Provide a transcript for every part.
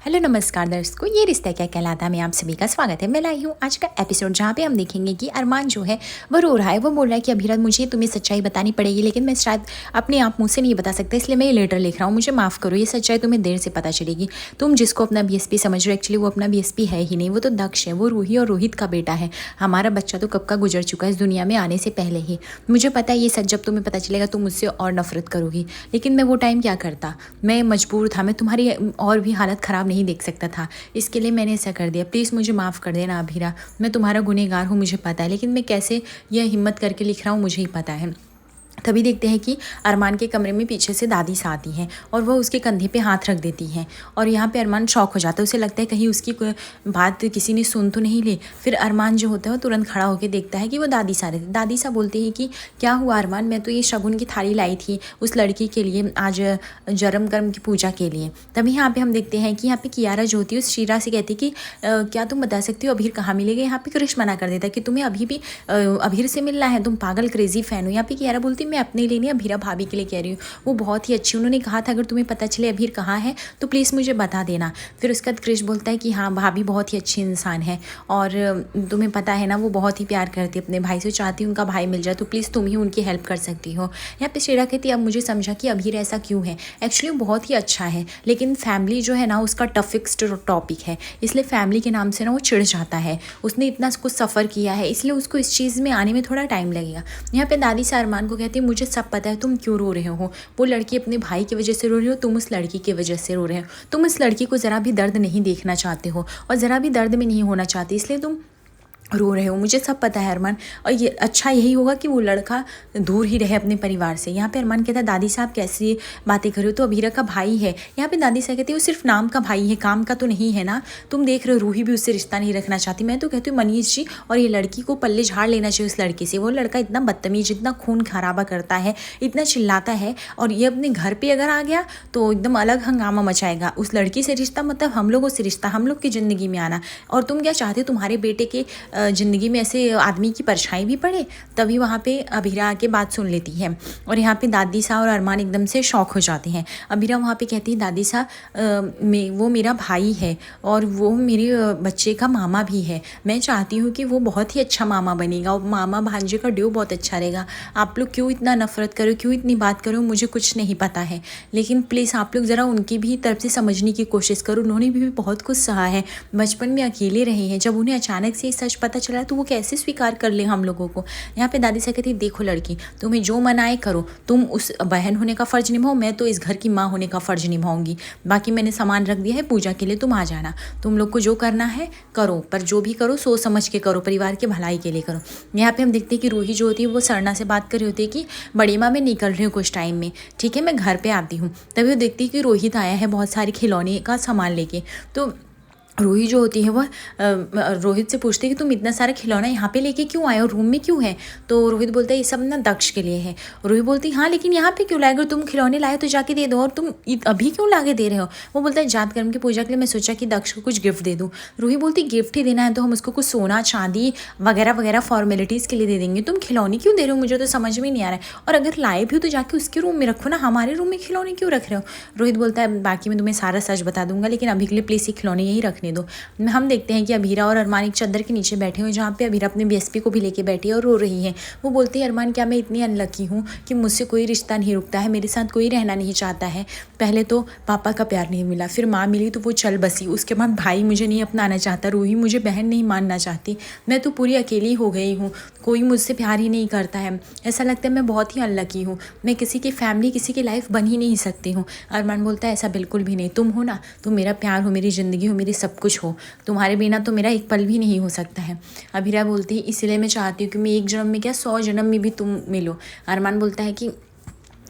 Hello नमस्कार दर्शकों, ये रिश्ता क्या कहलाता है में आप सभी का स्वागत है। मैं लाई हूँ आज का एपिसोड जहाँ पे हम देखेंगे कि अरमान जो है वो रो रहा है। वो बोल रहा है कि अभिराज मुझे तुम्हें सच्चाई बतानी पड़ेगी, लेकिन मैं शायद अपने आप मुँह से नहीं बता सकता, इसलिए मैं ये लेटर लिख रहा हूँ। मुझे माफ़ करो, ये सच्चाई तुम्हें देर से पता चलेगी। तुम जिसको अपना बीएसपी समझ रहे हो, एक्चुअली वो अपना बीएसपी है ही नहीं, वो तो दक्ष है। वो रूही और रोहित का बेटा है। हमारा बच्चा तो कब का गुजर चुका है इस दुनिया में आने से पहले ही। मुझे पता है ये सच जब तुम्हें पता चलेगा तुम मुझसे और नफरत करोगी, लेकिन मैं वो टाइम क्या करता। मैं मजबूर था, मैं तुम्हारी और भी हालत ख़राब नहीं देख सकता था, इसके लिए मैंने ऐसा कर दिया। प्लीज़ मुझे माफ़ कर देना अभीरा, मैं तुम्हारा गुनहगार हूँ, मुझे पता है, लेकिन मैं कैसे यह हिम्मत करके लिख रहा हूँ मुझे ही पता है। तभी देखते हैं कि अरमान के कमरे में पीछे से दादी सा आती हैं और वह उसके कंधे पे हाथ रख देती हैं। और यहाँ पे अरमान शॉक हो जाता है, उसे लगता है कहीं उसकी बात किसी ने सुन तो नहीं ली। फिर अरमान जो होता है वो तुरंत खड़ा होकर देखता है कि वो दादी सा रहती। दादी सा बोलती है कि क्या हुआ अरमान, मैं तो ये शगुन की थाली लाई थी उस लड़की के लिए, आज जरम कर्म की पूजा के लिए। तभी यहाँ पे हम देखते हैं कि यहाँ पे कियारा जो होती है उस शीरा से कहती कि क्या तुम बता सकती हो अभीर कहाँ मिलेगा। यहाँ पे क्रिश मना कर देता है कि तुम्हें अभी भी अभीर से मिलना है, तुम पागल क्रेजी फ़ैन हो। यहाँ पे कियारा बोलती मैं अपने लिए नहीं, अभीरा भाभी के लिए कह रही हूँ। वो बहुत ही अच्छी, उन्होंने कहा था अगर तुम्हें पता चले अभीर कहाँ है तो प्लीज़ मुझे बता देना। फिर उसके बाद क्रिश बोलता है कि हाँ भाभी बहुत ही अच्छी इंसान है और तुम्हें पता है ना वो बहुत ही प्यार करती है अपने भाई से, चाहती उनका भाई मिल जाए, तो प्लीज़ तुम ही उनकी हेल्प कर सकती हो। यहाँ पे शेरा कहती अब मुझे समझा कि अभीर ऐसा क्यों है। एक्चुअली वो बहुत ही अच्छा है, लेकिन फैमिली जो है ना उसका टफिक्स्ट टॉपिक है, इसलिए फैमिली के नाम से ना वो चिढ़ जाता है। उसने इतना कुछ सफ़र किया है, इसलिए उसको इस चीज़ में आने में थोड़ा टाइम लगेगा। यहाँ पे दादी से अरमान को कहती है मुझे सब पता है तुम क्यों रो रहे हो। वो लड़की अपने भाई की वजह से रो रही हो, तुम उस लड़की की वजह से रो रहे हो। तुम इस लड़की को ज़रा भी दर्द नहीं देखना चाहते हो और ज़रा भी दर्द में नहीं होना चाहते, इसलिए तुम रो रहे हो। मुझे सब पता है अरमान, और ये अच्छा यही होगा कि वो लड़का दूर ही रहे अपने परिवार से। यहाँ पे अरमान कहता है दादी साहब कैसी बातें कर रहे हो, तो अभीरा का भाई है। यहाँ पे दादी साहब कहती है वो सिर्फ नाम का भाई है, काम का तो नहीं है ना। तुम देख रहे हो रूही भी उससे रिश्ता नहीं रखना चाहती। मैं तो कहती हूँ मनीष जी और ये लड़की को पल्ले झाड़ लेना चाहिए उस लड़के से। वो लड़का इतना बदतमीज, इतना खून खराबा करता है, इतना चिल्लाता है, और ये अपने घर पर अगर आ गया तो एकदम अलग हंगामा मचाएगा। उस लड़की से रिश्ता मतलब हम लोगों से रिश्ता, हम लोग की ज़िंदगी में आना। और तुम क्या चाहते हो तुम्हारे बेटे के ज़िंदगी में ऐसे आदमी की परछाई भी पड़े। तभी वहाँ पे अभीरा आके बात सुन लेती है और यहाँ पे दादी सा और अरमान एकदम से शॉक हो जाते हैं। अभीरा वहाँ पे कहती है दादी सा वो मेरा भाई है और वो मेरे बच्चे का मामा भी है। मैं चाहती हूँ कि वो बहुत ही अच्छा मामा बनेगा और मामा भांजे का ड्यू बहुत अच्छा रहेगा। आप लोग क्यों इतना नफरत करो, क्यों इतनी बात करो, मुझे कुछ नहीं पता है, लेकिन प्लीज़ आप लोग ज़रा उनकी भी तरफ से समझने की कोशिश करो। उन्होंने भी बहुत कुछ सहा है, बचपन में अकेले रहे हैं। जब उन्हें अचानक से सच पता चला तो वो कैसे स्वीकार कर ले हम लोगों को। यहाँ पे दादी से कहती देखो लड़की, तुम्हें जो मन आए करो, तुम उस बहन होने का फ़र्ज़ निभाओ, मैं तो इस घर की माँ होने का फ़र्ज़ निभाऊंगी। बाकी मैंने सामान रख दिया है पूजा के लिए, तुम आ जाना। तुम लोग को जो करना है करो, पर जो भी करो सोच समझ के करो, परिवार के भलाई के लिए करो। यहाँ पे हम देखते हैं कि रूही जो होती है वो सरना से बात कर रही होती है कि बड़ी माँ मैं निकल रही हूँ कुछ टाइम में, ठीक है मैं घर पर आती हूँ। तभी वो देखती है कि रोहित आया है बहुत सारे खिलौने का सामान लेके। तो रूही जो होती है वह रोहित से पूछती है कि तुम इतना सारा खिलौना यहाँ पे लेके क्यों आए हो, रूम में क्यों है। तो रोहित बोलता है ये सब ना दक्ष के लिए है। रूही बोलती हाँ लेकिन यहाँ पे क्यों लाए, अगर तुम खिलौने लाए तो जाके दे दो, और तुम अभी क्यों ला के दे रहे हो। वो बोलता है जात कर्म की पूजा के लिए मैं सोचा कि दक्ष को कुछ गिफ्ट दे दूँ। रूही बोलती गिफ्ट ही देना है तो हम उसको कुछ सोना चांदी वगैरह वगैरह फॉर्मेलिटीज़ के लिए दे देंगे, तुम खिलौने क्यों दे रहे हो, मुझे तो समझ में नहीं आ रहा है। और अगर लाए भी हो तो जाके उसके रूम में रखो ना, हमारे रूम में खिलौने क्यों रख रहे हो। रोहित बोलता है बाकी मैं तुम्हें सारा सच बता दूंगा, लेकिन अभी के लिए प्लीज़ ये खिलौने यहीं रखने दो। हम देखते हैं कि अभीरा और अरमान एक चादर के नीचे बैठे हुए, जहाँ पे अभीरा अपने बीएसपी को भी लेके बैठी है और रो रही है। वो बोलती है अरमान क्या मैं इतनी अनलकी हूँ कि मुझसे कोई रिश्ता नहीं रुकता है, मेरे साथ कोई रहना नहीं चाहता है। पहले तो पापा का प्यार नहीं मिला, फिर माँ मिली तो वो चल बसी, उसके बाद भाई मुझे नहीं अपनाना चाहता, रूही मुझे बहन नहीं मानना चाहती, मैं तो पूरी अकेली हो गई हूँ, कोई मुझसे प्यार ही नहीं करता है। ऐसा लगता है मैं बहुत ही अनलकी हूँ, मैं किसी की फैमिली किसी की लाइफ बन ही नहीं सकती हूँ। अरमान बोलता है ऐसा बिल्कुल भी नहीं, तुम हो ना, तुम मेरा प्यार हो, मेरी ज़िंदगी हो, मेरी सब कुछ हो, तुम्हारे बिना तो मेरा एक पल भी नहीं हो सकता है। अभीरा बोलती है इसलिए मैं चाहती हूँ कि मैं एक जन्म में क्या 100 जन्म में भी तुम मिलो। अरमान बोलता है कि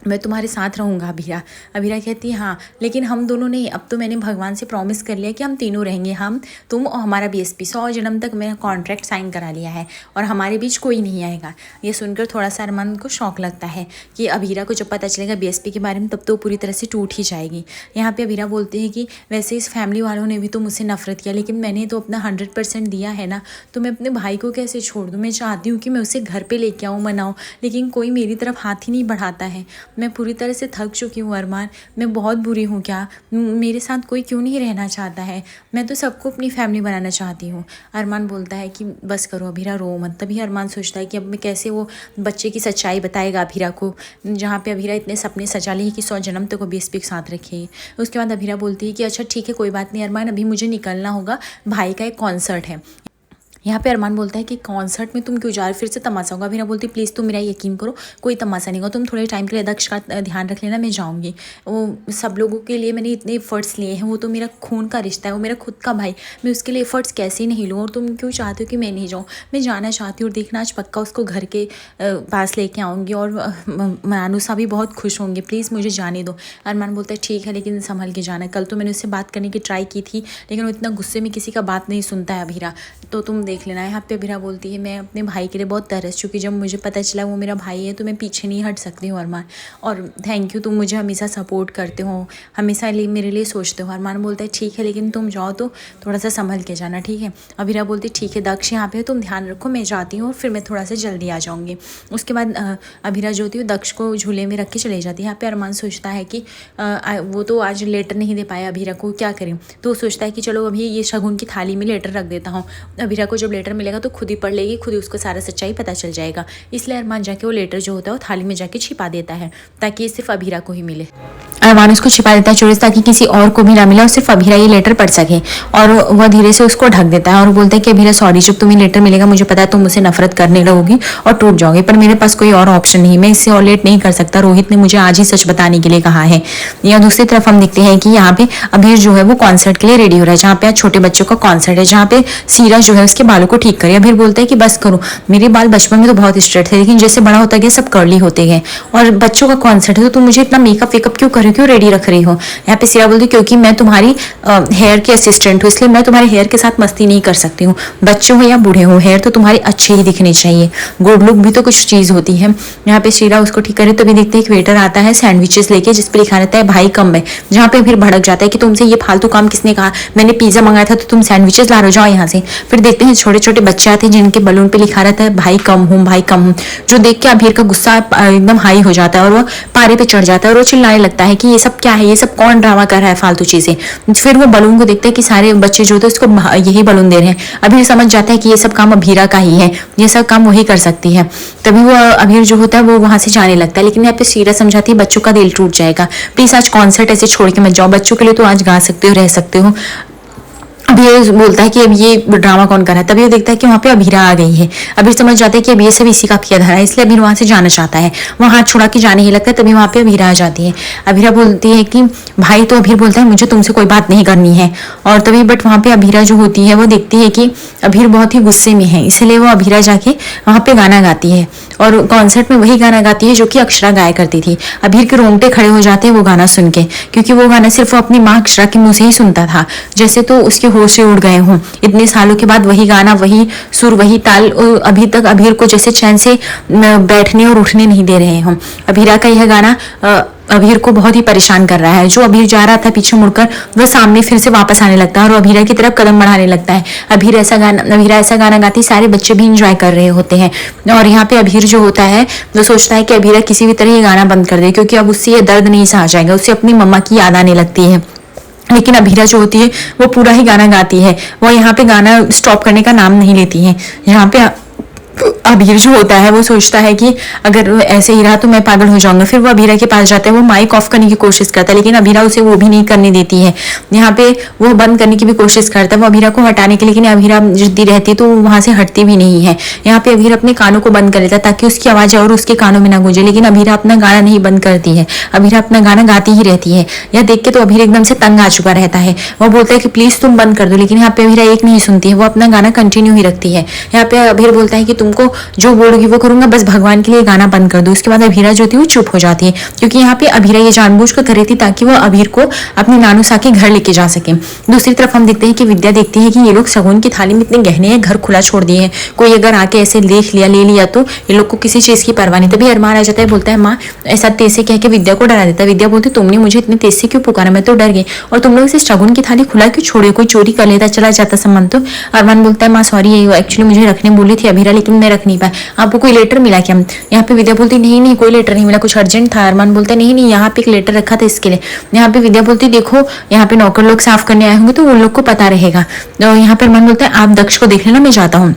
मैं तुम्हारे साथ रहूँगा अभीरा। अभीरा कहती है हाँ लेकिन हम दोनों नहीं, अब तो मैंने भगवान से प्रॉमिस कर लिया कि हम तीनों रहेंगे, हम तुम और हमारा बीएसपी 100 जन्म तक मैंने कॉन्ट्रैक्ट साइन करा लिया है और हमारे बीच कोई नहीं आएगा। ये सुनकर थोड़ा सा अरमान को शौक लगता है कि अभीरा को जब पता चलेगा बीएसपी के बारे में तब तो पूरी तरह से टूट ही जाएगी। यहाँ पर अभीरा बोलती है कि वैसे इस फैमिली वालों ने भी तो मुझसे नफरत किया, लेकिन मैंने तो अपना 100% दिया है ना, तो मैं अपने भाई को कैसे छोड़ दूँ। मैं चाहती हूँ कि मैं उसे घर पर लेके आऊँ, मनाऊँ, लेकिन कोई मेरी तरफ हाथ ही नहीं बढ़ाता है। मैं पूरी तरह से थक चुकी हूँ अरमान, मैं बहुत बुरी हूँ क्या? मेरे साथ कोई क्यों नहीं रहना चाहता है? मैं तो सबको अपनी फैमिली बनाना चाहती हूँ। अरमान बोलता है कि बस करो अभीरा, रो मत। तभी अरमान सोचता है कि अब मैं कैसे वो बच्चे की सच्चाई बताएगा अभीरा को, जहाँ पे अभीरा इतने सपने सजा ली है कि 100 जन्म तक वो बीएसपी के साथ रखेगी। उसके बाद अभीरा बोलती है कि अच्छा ठीक है, कोई बात नहीं अरमान, अभी मुझे निकलना होगा, भाई का एक कॉन्सर्ट है। यहाँ पे अरमान बोलता है कि कॉन्सर्ट में तुम क्यों जा रहे हो, फिर से तमाशा होगा। अभीरा बोलती है प्लीज़ तुम मेरा यकीन करो, कोई तमाशा नहीं होगा, तुम थोड़े टाइम के लिए दक्ष का ध्यान रख लेना, मैं जाऊँगी। वो सब लोगों के लिए मैंने इतने एफर्ट्स लिए हैं, वो तो मेरा खून का रिश्ता है, वो मेरा खुद का भाई, मैं उसके लिए एफर्ट्स कैसे नहीं लूँ, और तुम क्यों चाहते हो कि मैं नहीं जाऊँ? मैं जाना चाहती हूँ, और देखना आज पक्का उसको घर के पास लेके आऊँगी, और मानुसा भी बहुत खुश होंगे, प्लीज़ मुझे जाने दो। अरमान बोलता है ठीक है, लेकिन संभल के जाना। कल तो मैंने उससे बात करने की ट्राई की थी, लेकिन वो इतना गुस्से में किसी का बात नहीं सुनता है अभीरा, तो तुम देख लेना। यहाँ पे अभीरा बोलती है मैं अपने भाई के लिए बहुत तरस चुकी, जब मुझे पता चला वो मेरा भाई है तो मैं पीछे नहीं हट सकती हूँ अरमान, और थैंक यू, तुम मुझे हमेशा सपोर्ट करते हो, हमेशा मेरे लिए सोचते हो। अरमान बोलता है ठीक है, लेकिन तुम जाओ तो थोड़ा सा संभल के जाना, ठीक है? अभीरा बोलती ठीक है दक्ष यहाँ पे तुम ध्यान रखो, मैं जाती हूँ और फिर मैं थोड़ा सा जल्दी आ जाऊँगी। उसके बाद अभीरा जो होती है दक्ष को झूले में रख के चले जाती है। यहाँ पे अरमान सोचता है कि वो तो आज लेटर नहीं दे पाया अभीरा को, क्या करें? तो सोचता है कि चलो अभी ये शगुन की थाली में लेटर रख देता हूँ, अभीरा को जब लेटर मिलेगा तो खुद ही पढ़ लेगी, खुद ही उसको सारा सच्चाई पता चल जाएगा। इसलिए अरमान जाके वो लेटर जो होता है वो थाली में जाके छिपा देता है, ताकि ये सिर्फ अभीरा को ही मिले। अरमान उसको छिपा देता है चोरी से, ताकि किसी और को भी ना मिले और सिर्फ अभीरा ये लेटर पढ़ सके, और वह धीरे से उसको ढक देता है और बोलता है कि अभीरा सॉरी, जब तुम्हें लेटर मिलेगा मुझे पता है तुम मुझसे नफरत करने लगोगी और टूट जाओगे, पर मेरे पास कोई और ऑप्शन नहीं, मैं इससे और लेट नहीं कर सकता, रोहित ने मुझे आज ही सच बताने के लिए कहा है। या दूसरी तरफ हम देखते हैं कि यहाँ पे अभीर जो है वो कॉन्सर्ट के लिए रेडी हो रहा है, जहाँ पे आज छोटे बच्चों का कॉन्सर्ट है, जहाँ पे सीरा जो है उसके बालों को ठीक करे। अभीर बोलता है कि बस करो, मेरे बाल बचपन में तो बहुत स्ट्रेट थे, लेकिन जैसे बड़ा होता गया सब कर्ली होते गए, और बच्चों का कॉन्सर्ट है तो तुम मुझे इतना मेकअप वेकअप क्यों कर रही हो, क्यों रेडी रख रही हो? यहाँ पे सीरा बोलती क्योंकि मैं तुम्हारी हेयर की असिस्टेंट हूँ, इसलिए मैं तुम्हारे हेयर के साथ मस्ती नहीं कर सकती हूँ, बच्चे हो या बूढ़े हो, हेयर तो तुम्हारे अच्छे ही दिखने चाहिए, गुड लुक भी तो कुछ चीज़ होती है। यहाँ पे सीरा उसको ठीक करे, तभी देखते हैं एक वेटर आता है सैंडविचेस लेके, जिस पे लिखा रहता है भाई कम है, जहाँ पे फिर भड़क जाता है कि तुमसे ये फालतू काम किसने कहा, मैंने पिज्जा मंगाया था तो तुम सैंडविचेस ला रहे हो, जाओ यहाँ से। फिर देखते हैं छोटे छोटे बच्चे आते हैं जिनके बलून पे लिखा रहता है भाई कम हूँ, भाई कम हूँ, जो देख के अभीर का गुस्सा एकदम हाई हो जाता है और वो पारे पे चढ़ जाता है और वो चिल्लाने लगता है कि ये सब क्या है, ये सब कौन ड्रामा कर रहा है फालतू चीजें। फिर वो बलून को देखता है कि सारे बच्चे जो थे उसको यही बलून दे रहे हैं, अभीर समझ जाता है कि ये सब काम अभीरा का ही है, ये सब काम वही कर सकती है। तभी वो अभीर जो होता है वो वहां से जाने लगता है, लेकिन यहाँ पे सीरा समझाती है बच्चों का दिल टूट जाएगा, प्लीज आज कॉन्सर्ट ऐसे छोड़ के मत जाओ, बच्चों के लिए तो आज गा सकते हो, रह सकते हो। अभी ये बोलता है कि अब ये ड्रामा कौन कर रहा है, तभी वो देखता है कि वहाँ पे अभीरा आ गई है। अभीर समझ जाता है कि अब ये सब इसी का किया धरा है, इसलिए अभीर वहाँ से जाना चाहता है, वहाँ हाथ छुड़ा के जाने ही लगता है, तभी वहाँ पे अभीरा आ जाती है। अभीरा बोलती है कि भाई, तो अभीर बोलता है मुझे तुमसे कोई बात नहीं करनी है, और तभी बट वहाँ पे अभीरा जो होती है वो देखती है कि अभीर बहुत ही गुस्से में है, इसलिए वो अभीरा जाके वहाँ पे गाना गाती है, और कॉन्सर्ट में वही गाना गाती है जो कि अक्षरा गाया करती थी। अभीर के रोंगटे खड़े हो जाते हैं वो गाना सुन के, क्योंकि वो गाना सिर्फ वो अपनी माँ अक्षरा के मुंह से ही सुनता था, जैसे तो उसके होश से उड़ गए हों। इतने सालों के बाद वही गाना, वही सुर, वही ताल अभी तक अभीर को जैसे चैन से बैठने और उठने नहीं दे रहे हों। अभीरा का यह गाना अभीर को बहुत ही परेशान कर रहा है। जो अभीर जा रहा था पीछे मुड़कर, वह सामने फिर से वापस आने लगता है और अभीरा की तरफ कदम बढ़ाने लगता है। अभीरा ऐसा गाना गाती, सारे बच्चे भी इंजॉय कर रहे होते हैं, और यहाँ पे अभीर जो होता है वो सोचता है कि अभीरा किसी भी तरह ये गाना बंद कर दे, क्योंकि अब उससे ये दर्द नहीं सहा जाएगा, उससे अपनी मम्मा की याद आने लगती है। लेकिन अभीरा जो होती है वो पूरा ही गाना गाती है, वो यहाँ पे गाना स्टॉप करने का नाम नहीं लेती है। यहाँ पे अभीर जो होता है वो सोचता है कि अगर ऐसे ही रहा तो मैं पागल हो जाऊंगा। फिर वो अभीरा के पास जाता है, वो माइक ऑफ करने की कोशिश करता है, लेकिन अभीरा उसे वो भी नहीं करने देती है। यहाँ पे वो बंद करने की भी कोशिश करता है, वो अभीरा को हटाने की, लेकिन अभीरा जिद्दी रहती है तो वहां से हटती भी नहीं है। यहाँ पे अभीरा अपने कानों को बंद कर लेता है ताकि उसकी आवाज और उसके कानों में ना गूंजे, लेकिन अभीरा अपना गाना नहीं बंद करती है, अभीरा अपना गाना गाती ही रहती है। यह देख के तो अभीर एकदम से तंग आ चुका रहता है, वो बोलता है कि प्लीज तुम बंद कर दो, लेकिन यहाँ पे अभीरा एक नहीं सुनती है, वो अपना गाना कंटिन्यू ही रखती है। यहाँ पे अभीर बोलता है कि तुमको जो बोलोगी वो करूंगा, बस भगवान के लिए गाना बंद कर दो। उसके बाद अभीरा जो थी वो चुप हो जाती है, क्योंकि यहाँ पे अभीरा ये जानबूझ कर रही थी ताकि वो अभीर को अपनी नानू सा के घर लेके जा सके। दूसरी तरफ हम देखते हैं कि विद्या देखती है कि ये लोग शगुन की थाली में इतने गहने हैं, घर खुला छोड़ दिए हैं, कोई अगर आके ऐसे देख लिया, ले लिया तो ये लोग को किसी चीज की परवाह नहीं। तभी अरमान आ जाता है, बोलता है माँ, ऐसा तेज से कह के विद्या को डरा देता है। विद्या बोलती तुमने मुझे इतने तेज से क्यों पुकारा, मैं तो डर गई, और तुम लोग इसे शगुन की थाली खुला क्यों छोड़े, कोई चोरी कर लेता, चला जाता सामान तो। अरमान बोलता है माँ सॉरी, एक्चुअली मुझे रखने बोली थी अभीरा, लेकिन मैं रखने नहीं पाए, आपको कोई लेटर मिला क्या? यहाँ पे विद्या बोलती नहीं नहीं कोई लेटर नहीं मिला, कुछ अर्जेंट था। अरमान बोलता नहीं नहीं यहाँ पे एक लेटर रखा था इसके लिए। यहाँ पे विद्या बोलती देखो यहाँ पे नौकर लोग साफ करने आए होंगे तो उन लोग को पता रहेगा। तो यहाँ पे अरमान बोलता है आप दक्ष को देख लेना, मैं जाता हूँ।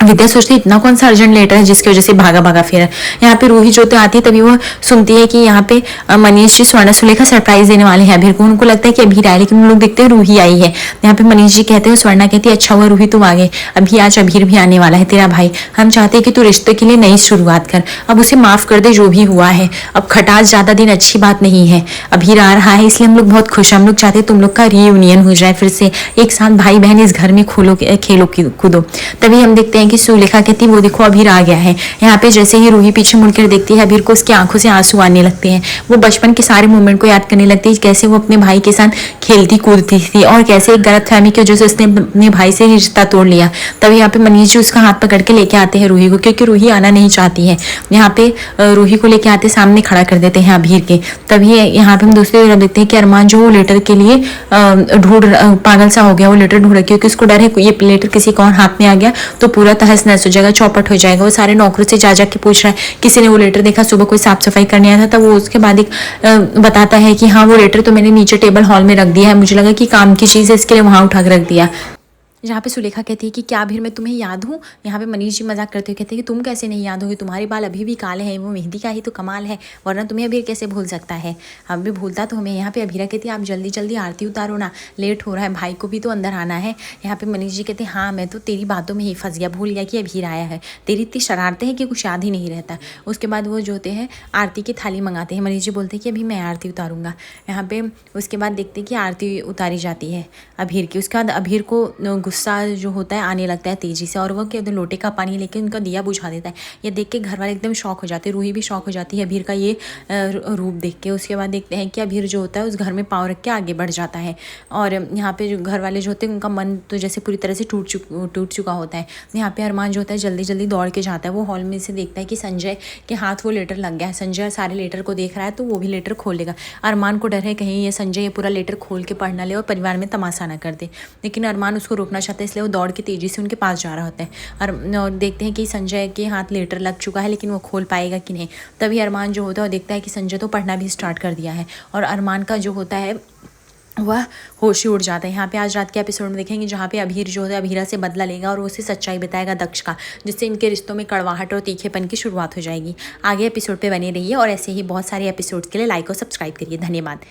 विद्या सोचती इतना कौन सा अर्जेंट लेटर है जिसकी वजह से भागा भागा फिर यहाँ पे रूही जो आती है तभी वो सुनती है कि यहाँ पे मनीष जी स्वर्ण सुलेखा सरप्राइज देने वाले हैं अभीर को। उनको लगता है कि अभीर आए, लेकिन उन लोग देखते हैं रूही आई है। यहाँ पे मनीष जी कहते हैं, स्वर्णा कहती है अच्छा हुआ रूही तुम आ गए, अभी आज अभीर भी आने वाला है तेरा भाई, हम चाहते हैं कि तू रिश्ते के लिए नई शुरुआत कर, अब उसे माफ कर दे जो भी हुआ है, अब खटास ज्यादा दिन अच्छी बात नहीं है, अभीर आ रहा है इसलिए हम लोग बहुत खुश हैं, हम लोग चाहते हैं तुम लोग का रीयूनियन हो जाए, फिर से एक साथ भाई बहन इस घर में खेलो कूदो। तभी हम देखते हैं कि सुलेखा कहती वो देखो अभीर आ गया है। यहाँ पे जैसे ही रूही पीछे मुड़कर देखती है अभीर को उसकी आंखों से आंसू आने लगते हैं। वो बचपन के सारे मोमेंट को याद करने लगती है, कैसे वो अपने भाई के साथ खेलती कूदती थी और कैसे एक गलतफहमी की वजह से उसने अपने भाई से रिश्ता तोड़ लिया। तभी यहाँ पे मनीष जी उसका हाथ पकड़ के लेके आते हैं रूही को, क्योंकि रूही आना नहीं चाहती है। यहाँ पे रूही को लेके आते सामने खड़ा कर देते हैं अभीर के। तभी यहाँ पे हम दूसरी तरफ देखते हैं कि अरमान जो लेटर के लिए ढूंढ पागल सा हो गया, वो लेटर ढूंढ रहा है क्योंकि उसको डर है ये लेटर किसी को और हाथ में आ गया तो पूरा तहस नहस हो जाएगा, चौपट हो जाएगा। वो सारे नौकरों से जा के पूछ रहा है किसी ने वो लेटर देखा, सुबह कोई साफ सफाई करने आया था तब वो उसके बाद एक बताता है कि हाँ वो लेटर तो मैंने नीचे टेबल हॉल में रख दिया है, मुझे लगा कि काम की चीज़ है इसके लिए वहाँ उठा के रख दिया। जहाँ पे सुलेखा कहती है कि क्या अभीर मैं तुम्हें याद हूँ। यहाँ पे मनीष जी मजाक करते हुए कहते हैं कि तुम कैसे नहीं याद होगी, तुम्हारे बाल अभी भी काले हैं, वो मेहंदी का ही तो कमाल है, वरना तुम्हें अभीर कैसे भूल सकता है, अब भी भूलता तो हमें। यहाँ पे अभीरा कहती है आप जल्दी जल्दी आरती उतारो ना, लेट हो रहा है, भाई को भी तो अंदर आना है। यहाँ पे मनीष जी कहते हैं हाँ मैं तो तेरी बातों में ही फंस गया, भूल गया कि अभीर आया है, तेरी इतनी शरारतें हैं कि कुछ याद ही नहीं रहता। उसके बाद वो जो होते हैं आरती की थाली मंगाते हैं, मनीष जी बोलते हैं कि अभी मैं आरती उतारूंगा। यहाँ पे उसके बाद देखते हैं कि आरती उतारी जाती है अभीर की। उसके बाद अभीर को गुस्सा जो होता है आने लगता है तेजी से और वो क्या लोटे का पानी लेके उनका दिया बुझा देता है। ये देख के घर वाले एकदम शौक हो जाते हैं, रूही भी शौक हो जाती है अभीर का ये रूप देख के। उसके बाद देखते हैं कि अभीर जो होता है उस घर में पाँव रख के आगे बढ़ जाता है और यहाँ पे जो घर वाले जो होते हैं उनका मन तो जैसे पूरी तरह से टूट चुका होता है। यहाँ पे अरमान जो होता है जल्दी जल्दी दौड़ के जाता है, वो हॉल में से देखता है कि संजय के हाथ वो लेटर लग गया है। संजय सारे लेटर को देख रहा है तो वो भी लेटर खोलेगा। अरमान को डर है कहीं ये संजय ये पूरा लेटर खोल के पढ़ ना ले और परिवार में तमाशा ना कर दे, लेकिन अरमान उसको रोकना चाहता है इसलिए वो दौड़ के तेजी से उनके पास जा रहा होता है। और देखते हैं कि संजय के हाथ लेटर लग चुका है लेकिन वो खोल पाएगा कि नहीं। तभी अरमान जो होता है वो देखता है कि संजय तो पढ़ना भी स्टार्ट कर दिया है और अरमान का जो होता है वह होश ही उड़ जाता है। यहाँ पे आज रात के एपिसोड में देखेंगे जहाँ पे अभीर जो है अभीरा से बदला लेगा और उसे सच्चाई बताएगा दक्ष का, जिससे इनके रिश्तों में कड़वाहट और तीखेपन की शुरुआत हो जाएगी। आगे एपिसोड पे बने रहिए और ऐसे ही बहुत सारे एपिसोड्स के लिए लाइक और सब्सक्राइब करिए। धन्यवाद।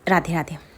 राधे राधे।